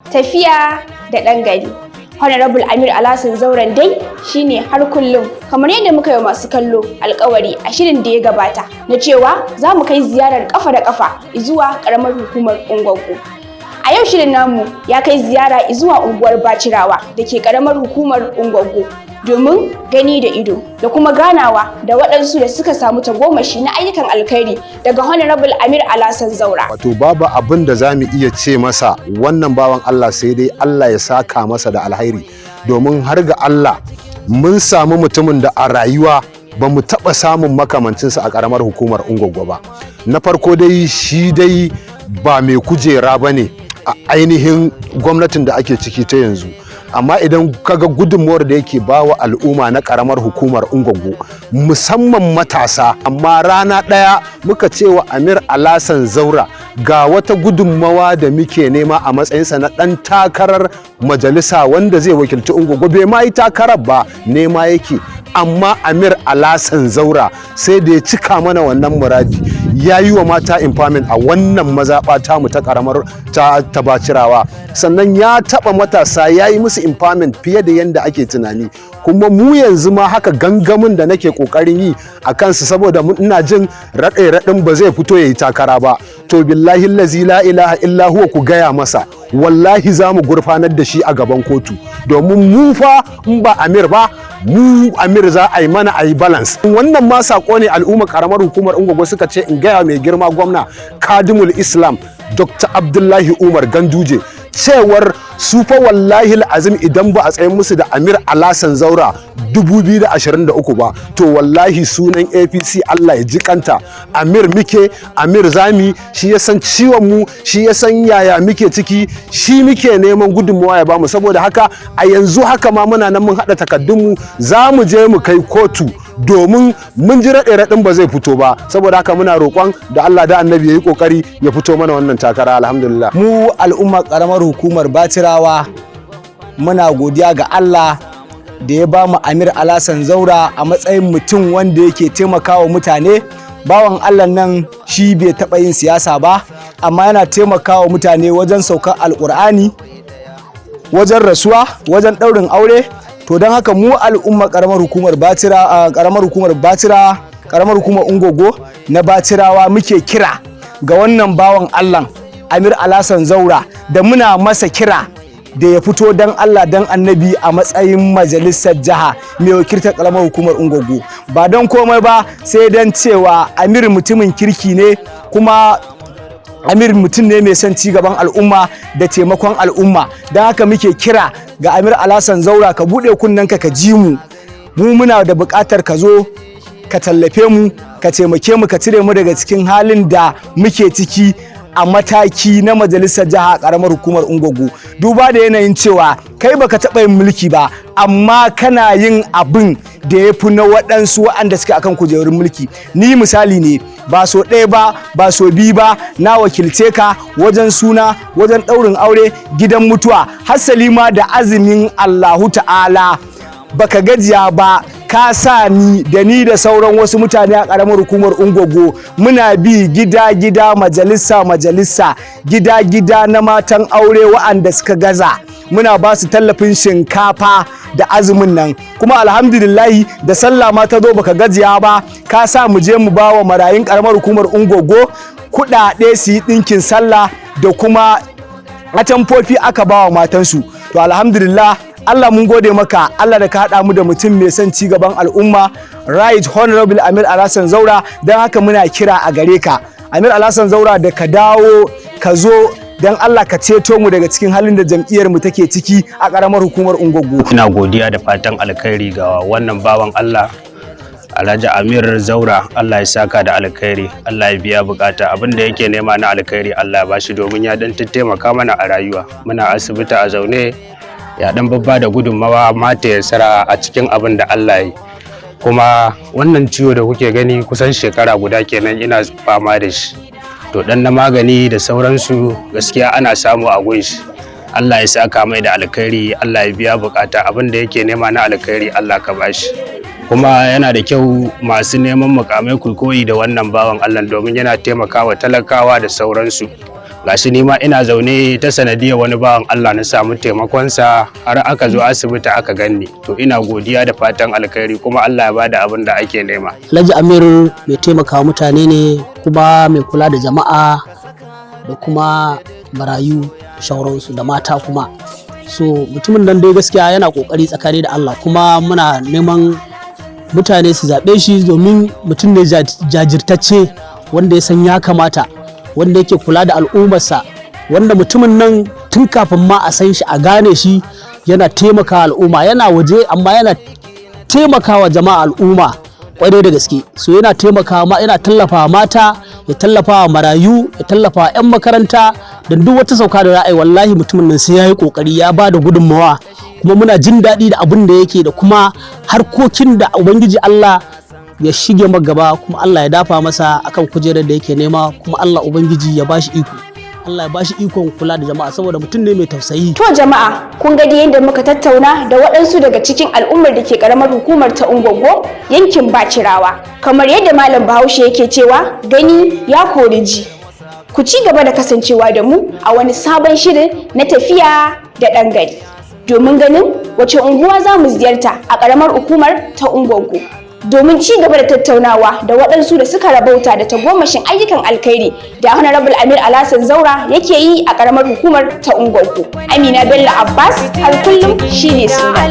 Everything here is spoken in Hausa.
Tafiya da ɗan gari. Honorable Amir Alhassan Zauren dai shine har kullum kamar yadda muka yi masu kallo alkawari a shirin da ya gabata na cewa za mu kai ziyarar kafa da kafa zuwa karamar hukumar Ungwaggo. A yau shirin namu ya kai ziyara zuwa unguwar Bachirawa da ke karamar hukumar Ungwaggo domin gani da ido da kuma ganawa da waɗansu da suka samu tagomashi na ayyukan alkhairi daga Honorable Amir Alhassan Zaura. Wato babu abin da za mu iya ce masa wannan bawan Allah sai dai Allah ya saka masa da alhairi, domin har ga Allah mun samu mutumin da a rayuwa ba mu taɓa samun makamancinsa a ƙaramar hukumar Ungwaggo ba. Na farko dai shi dai ba mai kujera ba ne a ainihin gwamnatin da ake ciki ta yanzu. Amma idan kaga gudunmuwar da yake bawa al'umma na karamar hukumar Ungwaggo musamman matasa, amma rana ɗaya muka ce wa Amir Alhassan Zaura ga wata gudunmawa da muke nema a matsayinsa na ɗan takarar majalisa wanda zai wakilci Ungwaggo. Bai ma yi takarar ba, nema yake, amma Amir Alhassan Zaura sai da ya cika mana wannan muradi, ya yi wa mata empowerment a wannan mazaɓa tamu ta karamar ta Bachirawa, sannan ya taɓa matasa ya yi musu empowerment fiye da yadda ake tunani. Kuma mu yanzu ma haka gangamin da nake kokarin yi a kansu, saboda ina jin raɗe-raɗin ba zai fito ya yi takara ba, to billahi lazi la ilaha illa huwa ku gaya masa wallahi za mu gurfanar da shi a gaban kotu, domin mu fa in ba Amir ba, mu Amir za a yi mana a yi balance. Wannan ma sako ne al'umma karamar hukumar Ungwaggo suka ce in gaya mai girma gwamna Kadimul Islam Dr. Abdullahi Umar Ganduje cewar su fa wallahi azim idan ba a tsayin musu da Amir Alhassan Zaura 2023 ba, to wallahi sunan APC Allah ya ji kanta. Amir muke, Amir zami, shi ya san ciwon mu, shi ya san yaya muke ciki, shi muke neman gudunmawa ya bamu. Saboda haka a yanzu haka ma muna nan mun haɗa takaddunmu za mu je mu kai kotu, domin mun ji raɗe-raɗin ba zai fito ba. Saboda haka muna roƙon da Allah da Annabi ya yi ƙoƙari ya fito mana wannan takara. Alhamdulillah, mu al'ummar ƙaramar hukumar Bachirawa muna godiya ga Allah da ya ba mu Amir Alhassan Zaura a matsayin mutum wanda yake taimakawa mutane. Bawan Allah nan shi bai taɓa yin siyasa ba, amma yana taimakawa mutane wajen saukar alƙur'ani, wajen rasuwa, wajen ɗaurin aure. To don haka mu al'umma ƙaramar hukumar Ungwaggo na Bachirawa muke kira ga wannan bawan Allah Amir Alhassan Zaura da muna masa kira da ya fito dan Allah dan Annabi a matsayin majalisar jiha mai wakiltar karamar hukumar Ungwaggo. Ba don komai ba sai dan cewa Amir mutumin kirki ne, kuma Amir mutum ne mai son ci gaban al'umma da taimakon al'umma. Don haka muke kira ga Amir Alhassan Zaura ka buɗe kunnenka ka ji mu muna da buƙatar ka zo ka tallafe mu, ka taimake mu, ka cire mu daga cikin halin da muke ciki a mataki na majalisar jiha a karamar hukumar Ungwaggo. Duba da yanayin cewa kai baka taɓa yin mulki ba, amma kana yin abin da ya fi na waɗansu waɗanda suke akan kujerun mulki. Ni misali ne, ba so ɗaya ba, ba so biyu ba, na wakilce ka wajen suna, wajen ɗaurin aure, gidan mutuwa, hassali ma da azumin Allahu ta'ala baka gajiya ba. Ka sa ni da sauran wasu mutane a ƙaramar hukumar Ungwaggo muna bi gida-gida, majalisa, gida-gida na matan aure wa'anda suka gaza, muna ba su tallafin shinkafa da azumin nan. Kuma alhamdulillahi da sallah ma ta zo baka gajiya ba, ka sa mu je mu ba wa marayun ƙaramar hukumar Ungwaggo kuɗaɗe su yi ɗinkin sallah, da kuma atamfofi aka ba wa matansu. To alhamdulillah, Allah mun gode maka, Allah da ka haɗa mu da mutum mai son ci gaban al'umma, Right Honorable Amir Alhassan Zaura. Don haka muna kira a gare ka Amir Alhassan Zaura da ka dawo ka zo don Allah ka ceto mu daga cikin halin da jam'iyyar mu take ciki a ƙaramar hukumar Ungwaggo. Ina godiya da fatan alkhairi ga wannan bawan Allah Alhaji Amir Zaura. Allah ya saka da alkhairi, Allah ya biya bukata, abin da yake nema na alkhairi Allah ya bashi, domin ya dan taimaka mana a rayuwa. Muna asibiti a zaune, ya dan babba da gudunmawa mata ya sara a cikin abin da Allah yi. Kuma wannan ciwo da kuke gani kusan shekara guda kenan ina fama da shi, to dan na magani da sauransu gaskiya ana samu a gunshi. Allah ya saka mai da alkhairi, Allah ya biya bukata, abin da yake nema na alkhairi Allah ka bashi. Kuma yana da kyau masu neman mukamai ku koyi da wannan bawan Allah, domin yana taimakawa talakawa da sauransu. gashi ni ma ina zaune ta sanadiyar wani bawan Allah na samu taimakonsa har aka zo asibiti aka ganni, to ina godiya da fatan alkhairi kuma Allah ya bada abin da ake nema. Alhaji Amir mai taimaka mutane ne kuma mai kula da jama'a da kuma marayu shauransu da mata kuma, so mutumin nan dai gaskiya yana kokari tsakani da Allah kuma muna neman mutane su zaɓe shi domin mutum ne jajirtacce wanda ya san ya kamata, wanda yake kula da al'ummarsa, wanda mutumin nan tun kafin ma a san shi a gane shi yana taimaka al'umma, yana waje amma yana taimakawa jama'a al'umma kwarai da gaske. So yana taimakawa, yana tallafa mata, ya tallafa marayu, ya tallafa 'yan makaranta da duk wata sauka da ra'ayi. Wallahi mutumin nan sai ya yi kokari ya ba da gudunmawa, kuma muna jin daɗi da abin da yake da kuma harkokin da ubangiji Allah ya shige gaba, kuma Allah ya dafa masa akan kujerar da yake nema, kuma Allah ubangiji ya bashi iko, Allah ya bashi ikon kula da jama'a saboda mutum ne mai tausayi. To jama'a, kun ga yadda muka tattauna da waɗansu daga cikin al'ummar da ke karamar hukumar ta Ungwaggo yankin Bachirawa. Kamar yadda Malam Bahaushe yake cewa gani ya kori ji. Ku ci gaba da kasancewa da mu a wani sabon shirin na tafiya da ɗan gari, domin ganin wace unguwa za mu ziyarta a karamar hukumar ta Ungwaggo, domin ci gaba da tattaunawa da waɗansu da suka rabauta da tagomashin ayyukan alkhairi da Honorable Amir Alhassan Zaura yake yi a ƙaramar hukumar ta Ungwaggo. Amina Bello Abbas, har kullum shine suna.